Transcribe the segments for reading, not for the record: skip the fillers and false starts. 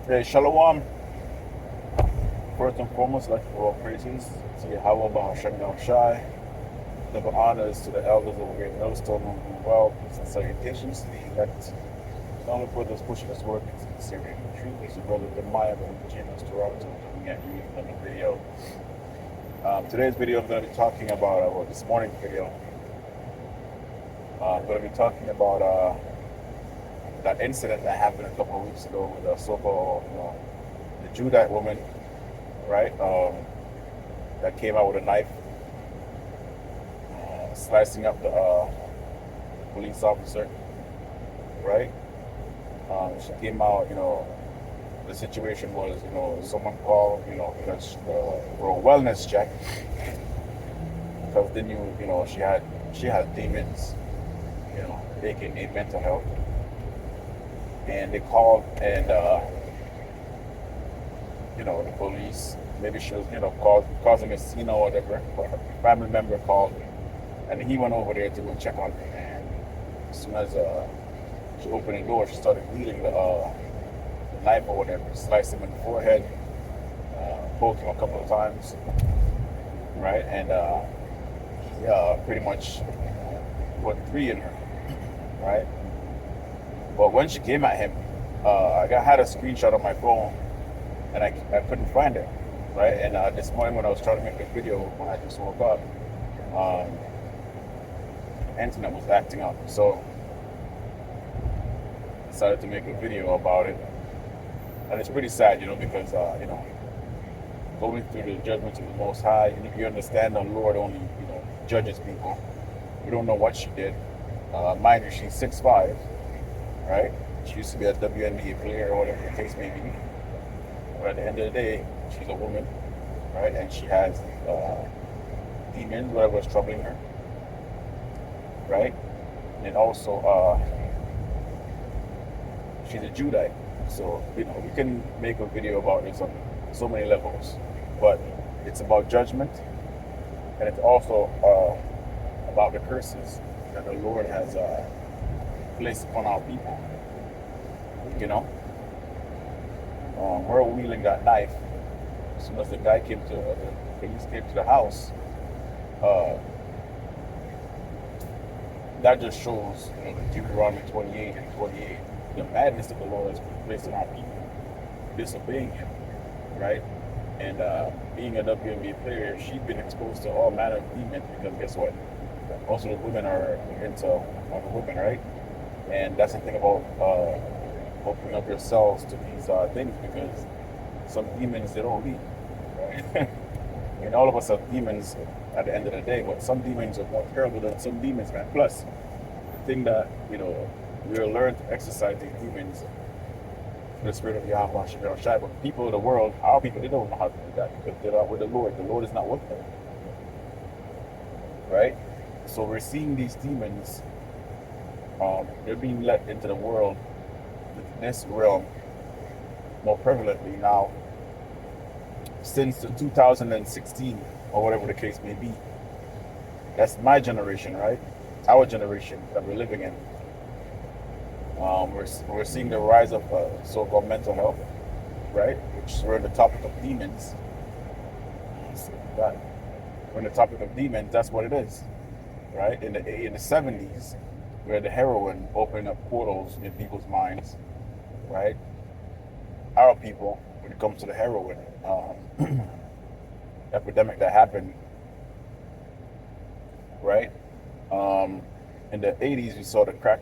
Hey, Shalom. First and foremost, like for all praises to Yahweh Bahasham Shai. Double honors to the elders of the great millstone who do well. Peace and salutations to the elect. The only brothers pushing this work into the Syrian truth is your brother Demaya from Virginia's Toronto coming at you with another video. Today's video I'm going to be talking about, well, this morning's video, I'm going to be talking about that incident that happened a couple of weeks ago with a so-called the Judite woman, right? That came out with a knife, slicing up the police officer, right? She came out, the situation was, someone called, because for a wellness check, because then she had demons, aka mental health, and they called and the police, maybe she was causing a scene or whatever, but her family member called and he went over there to go check on her, and as soon as she opened the door, she started wielding the knife or whatever, sliced him in the forehead, poked him a couple of times, right, and pretty much put 3 in her, right. But when she came at him, I had a screenshot on my phone, and I couldn't find it, right? And this morning when I was trying to make a video, when I just woke up, the internet was acting up, so I decided to make a video about it. And it's pretty sad, because going through the judgments of the Most High, you understand the Lord only, judges people. We don't know what she did. Mind you, she's 6'5", right? She used to be a WNBA player or whatever the case may be. But at the end of the day, she's a woman, right? And she has demons, whatever's troubling her, right? And also, she's a Judite. So, we can make a video about this on so many levels. But it's about judgment, and it's also about the curses that the Lord has placed upon our people. We're wielding that knife. As soon as the police came to the house, that just shows, Deuteronomy 28 and 28, the madness that the Lord has placed on our people, disobeying Him, right? And being a WNBA player, she's been exposed to all manner of demons, because guess what? Most of the women are into other women, right? And that's the thing about opening up yourselves to these things, because some demons, they don't leave, right? And all of us have demons at the end of the day, but some demons are more terrible than some demons, man. Plus, the thing that, we'll learn to exercise these demons for the spirit of Yahweh Shabbat Shai, but people of the world, our people, they don't know how to do that, because they're not with the Lord. The Lord is not with them, right? So we're seeing these demons, they're being let into the world, this realm, more prevalently now, since the 2016 or whatever the case may be. That's my generation, right? Our generation that we're living in. We're seeing the rise of so-called mental health, right? Which we're on the topic of demons. We're on the topic of demons. That's what it is, right? In the 70s, where the heroin opened up portals in people's minds, right? Our people, when it comes to the heroin epidemic that happened, right? In the 80s, we saw the crack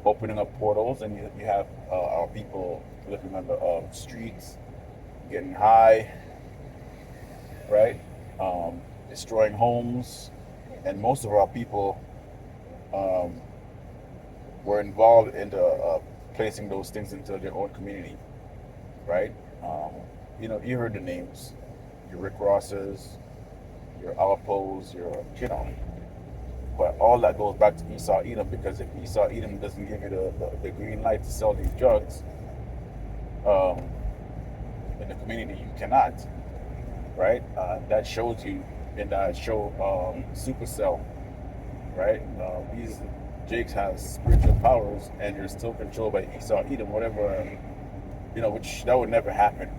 opening up portals, and you have our people living on the streets, getting high, right? Destroying homes, and most of our people were involved in placing those things into their own community, right? You heard the names, your Rick Rosses, your Alapos, but all that goes back to Esau Edom, because if Esau Edom doesn't give you the green light to sell these drugs in the community, you cannot, right? That shows you in that show Supercell, right? Jake has spiritual powers and they're still controlled by Esau, Edom, whatever, which that would never happen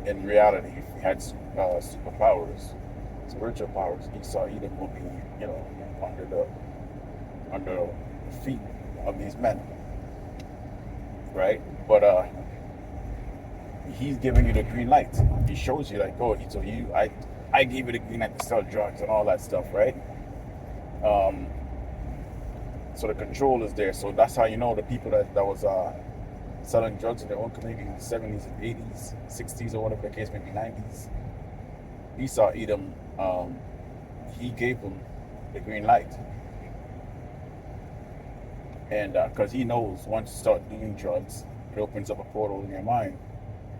in reality. If we had superpowers, spiritual powers, Esau, Edom will be, under the feet of these men, right? But he's giving you the green light. He shows you like, oh, so I gave you the green light to sell drugs and all that stuff, right? So the control is there. So that's how you know the people that was selling drugs in their own community in the 70s and 80s, 60s, or whatever the case may be, 90s. Esau Edom, he gave them the green light. And because he knows once you start doing drugs, it opens up a portal in your mind.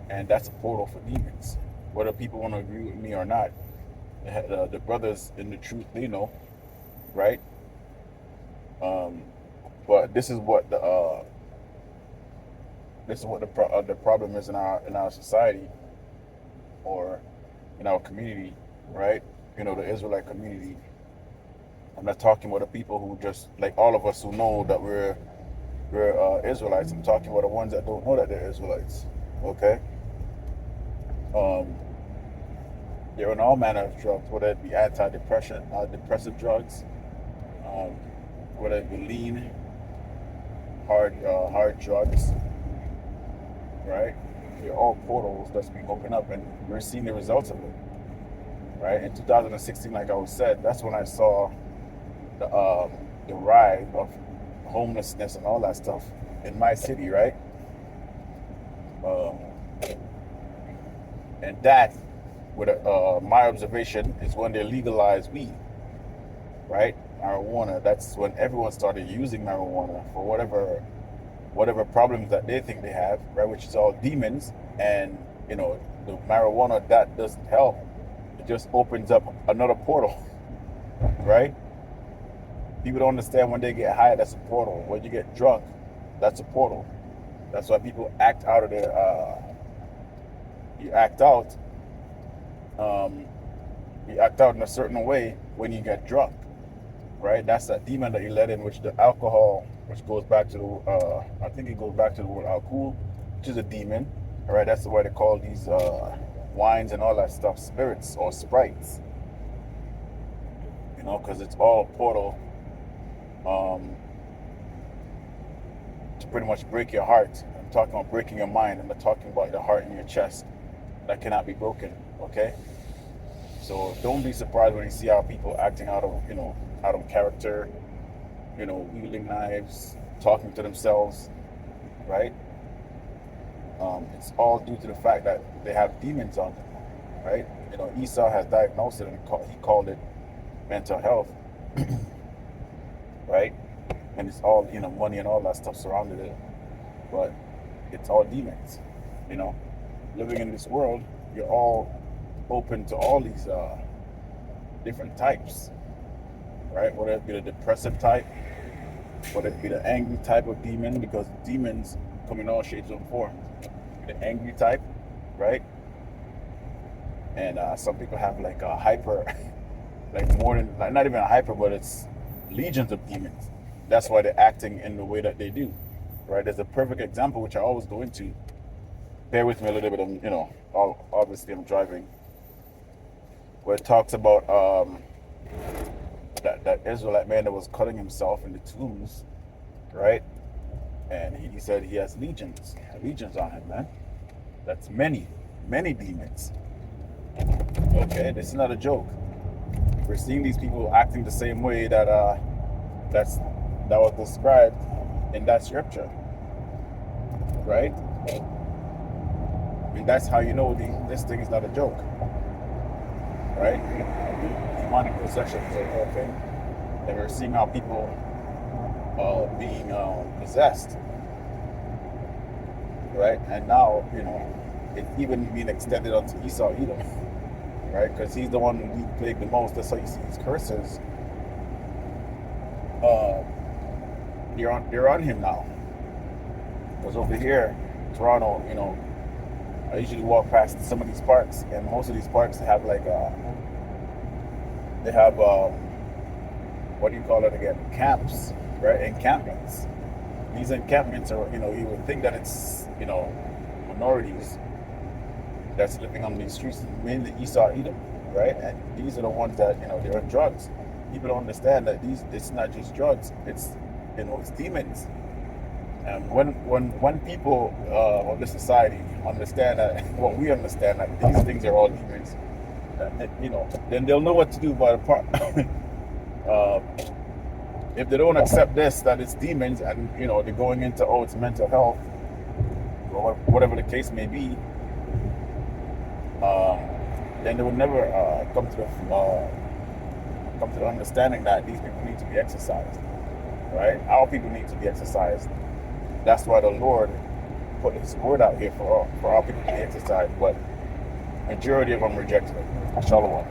And that's a portal for demons. Whether people want to agree with me or not, the brothers in the truth, they know, right? But this is what the problem is in our society, or in our community, right? The Israelite community. I'm not talking about the people who just, like all of us who know that we're Israelites. I'm talking about the ones that don't know that they're Israelites. Okay. They're on all manner of drugs, whether it be depressive drugs, whether it be lean, hard drugs, right? They're all portals that's being opened up, and we're seeing the results of it, right? In 2016, like I was said, that's when I saw the rise of homelessness and all that stuff in my city, right? And that, with my observation, is when they legalized weed, right? Marijuana. That's when everyone started using marijuana for whatever problems that they think they have, right? Which is all demons. And the marijuana, that doesn't help. It just opens up another portal, right? People don't understand when they get high, that's a portal. When you get drunk, that's a portal. That's why people act out of their. You act out in a certain way when you get drunk, right? That's that demon that you let in, which the alcohol, which goes back to I think it goes back to the word alcohol, which is a demon, all right? That's why they call these wines and all that stuff spirits or sprites, because it's all a portal to pretty much break your heart. I'm talking about breaking your mind, and I'm talking about the heart in your chest that cannot be broken, okay? So don't be surprised when you see how people acting out of character, wielding knives, talking to themselves, right? It's all due to the fact that they have demons on them, right? Esau has diagnosed it, and he called it mental health, right? And it's all, money and all that stuff surrounded it, but it's all demons, Living in this world, you're all open to all these different types, right? Whether it be the depressive type, whether it be the angry type of demon, because demons come in all shapes and forms. The angry type, right? And some people have like a hyper, like more than, like not even a hyper, but it's legions of demons. That's why they're acting in the way that they do, right? There's a perfect example, which I always go into. Bear with me a little bit. Obviously I'm driving. Where it talks about that Israelite man that was cutting himself in the tombs, right? And he said he has legions on him, man. That's many demons. Okay, this is not a joke. We're seeing these people acting the same way that was described in that scripture, right? And that's how you know this thing is not a joke, right? Demonic possession is a real thing, and we're seeing how people being possessed, right? And now it's even being extended onto Esau Edom, right? Because he's the one who being plagued the most. That's how you see these curses. They're on him now. Because over here, Toronto, I usually walk past some of these parks, and most of these parks have like what do you call it again? Camps, right? Encampments. These encampments are, you would think that it's, minorities that's living on these streets, mainly Esau Edom, right? And these are the ones that, they're on drugs. People don't understand that it's not just drugs, it's, it's demons. And when people of the society understand that, what we understand, that these things are all demons, then they'll know what to do about it. If they don't accept this, that it's demons, and they're going into, it's mental health, or whatever the case may be, then they would never come to the understanding that these people need to be exercised, right? Our people need to be exercised. That's why the Lord put His word out here for our people to be exercised, but majority of them rejected it. Shalom.